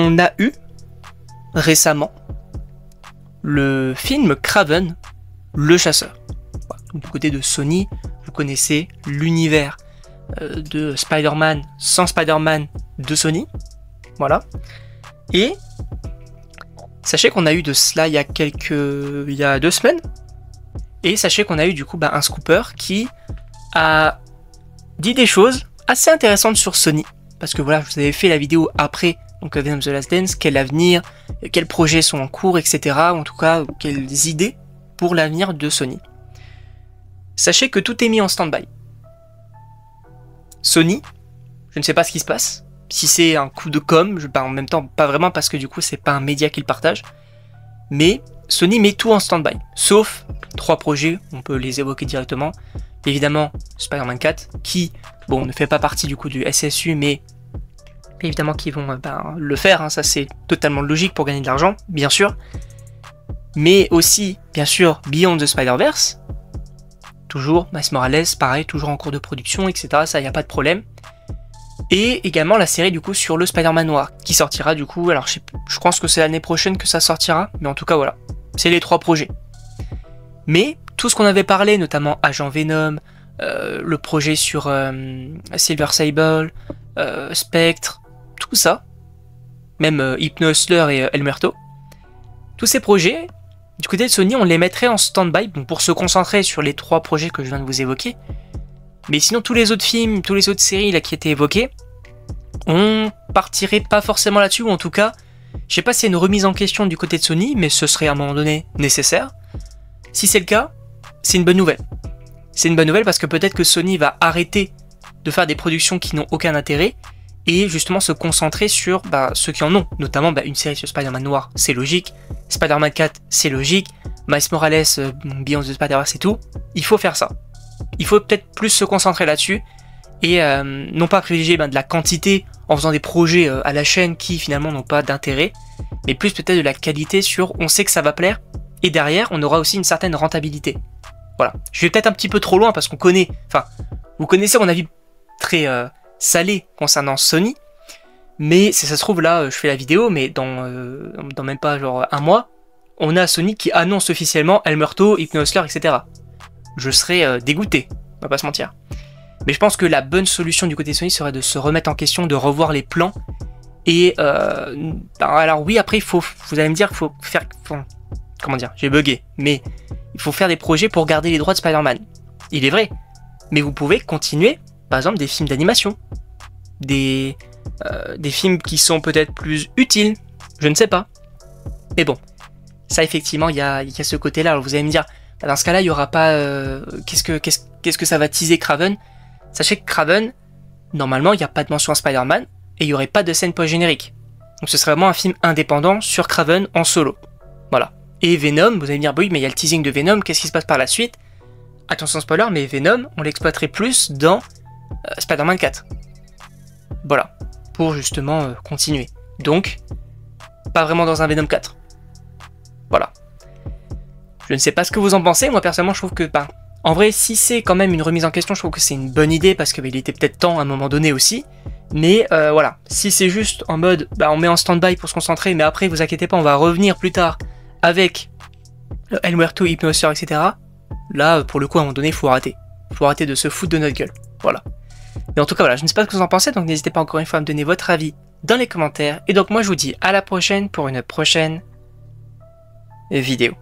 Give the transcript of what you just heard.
On a eu récemment le film Kraven, le chasseur. Voilà. Du côté de Sony, vous connaissez l'univers de Spider-Man sans Spider-Man de Sony. Voilà. Et sachez qu'on a eu de cela il y a 2 semaines. Et sachez qu'on a eu du coup un scooper qui a dit des choses assez intéressantes sur Sony. Parce que voilà, je vous avais fait la vidéo après donc Venom The Last Dance, quel avenir, quels projets sont en cours, etc. En tout cas, quelles idées pour l'avenir de Sony. Sachez que tout est mis en stand-by. Sony, je ne sais pas ce qui se passe. Si c'est un coup de com', en même temps pas vraiment parce que du coup c'est pas un média qui le partage. Mais Sony met tout en stand-by, sauf 3 projets, on peut les évoquer directement. Évidemment, Spider-Man 4, qui, bon, ne fait pas partie du coup du SSU, mais évidemment qu'ils vont le faire, hein, ça c'est totalement logique pour gagner de l'argent, bien sûr. Mais aussi, bien sûr, Beyond the Spider-Verse, toujours, Miles Morales, pareil, toujours en cours de production, etc., ça y a pas de problème. Et également la série du coup sur le Spider-Man noir, qui sortira du coup, alors je pense que c'est l'année prochaine que ça sortira, mais en tout cas voilà, c'est les 3 projets. Mais tout ce qu'on avait parlé, notamment Agent Venom, le projet sur Silver Sable, Spectre, tout ça, même Hypno Hustler et El Muerto, tous ces projets, du côté de Sony, on les mettrait en stand-by pour se concentrer sur les 3 projets que je viens de vous évoquer. Mais sinon, tous les autres films, tous les autres séries là, qui étaient évoquées, on partirait pas forcément là-dessus, ou en tout cas, je sais pas si c'est une remise en question du côté de Sony, mais ce serait à un moment donné nécessaire. Si c'est le cas, c'est une bonne nouvelle. C'est une bonne nouvelle parce que peut-être que Sony va arrêter de faire des productions qui n'ont aucun intérêt et justement se concentrer sur ceux qui en ont. Notamment une série sur Spider-Man noir, c'est logique. Spider-Man 4, c'est logique. Miles Morales, Beyond the Spider-Verse et tout. Il faut faire ça. Il faut peut-être plus se concentrer là-dessus et non pas privilégier de la quantité en faisant des projets à la chaîne qui finalement n'ont pas d'intérêt, mais plus peut-être de la qualité sur on sait que ça va plaire et derrière on aura aussi une certaine rentabilité. Voilà, je vais peut-être un petit peu trop loin parce qu'on connaît, vous connaissez mon avis très salé concernant Sony, mais si ça se trouve là je fais la vidéo, mais dans même pas genre un mois, on a Sony qui annonce officiellement El Muerto, Hypno Hustler, etc. Je serais dégoûté, on va pas se mentir. Mais je pense que la bonne solution du côté Sony serait de se remettre en question, de revoir les plans. Et alors oui, après vous allez me dire qu'il faut faire, comment dire, j'ai bugué, mais il faut faire des projets pour garder les droits de Spider-Man. Il est vrai, mais vous pouvez continuer, par exemple, des films d'animation, des films qui sont peut-être plus utiles, je ne sais pas. Mais bon, ça effectivement, il y a ce côté-là. Alors vous allez me dire, dans ce cas-là, il n'y aura pas... qu'est-ce que ça va teaser Kraven? Sachez que Kraven, normalement, il n'y a pas de mention à Spider-Man, et il n'y aurait pas de scène post-générique. Donc ce serait vraiment un film indépendant sur Kraven en solo. Voilà. Et Venom, vous allez me dire, oui, mais il y a le teasing de Venom, qu'est-ce qui se passe par la suite? Attention spoiler, mais Venom, on l'exploiterait plus dans Spider-Man 4. Voilà. Pour justement continuer. Donc, pas vraiment dans un Venom 4. Voilà. Je ne sais pas ce que vous en pensez, moi personnellement je trouve que, en vrai, si c'est quand même une remise en question, je trouve que c'est une bonne idée, parce qu'il était peut-être temps à un moment donné aussi, mais voilà, si c'est juste en mode, on met en stand-by pour se concentrer, mais après, vous inquiétez pas, on va revenir plus tard avec El Muerto, Hypno Hustler, etc., là, pour le coup, à un moment donné, il faut arrêter. Il faut arrêter de se foutre de notre gueule, voilà. Mais en tout cas, voilà, je ne sais pas ce que vous en pensez, donc n'hésitez pas encore une fois à me donner votre avis dans les commentaires, et donc moi je vous dis à la prochaine pour une prochaine vidéo.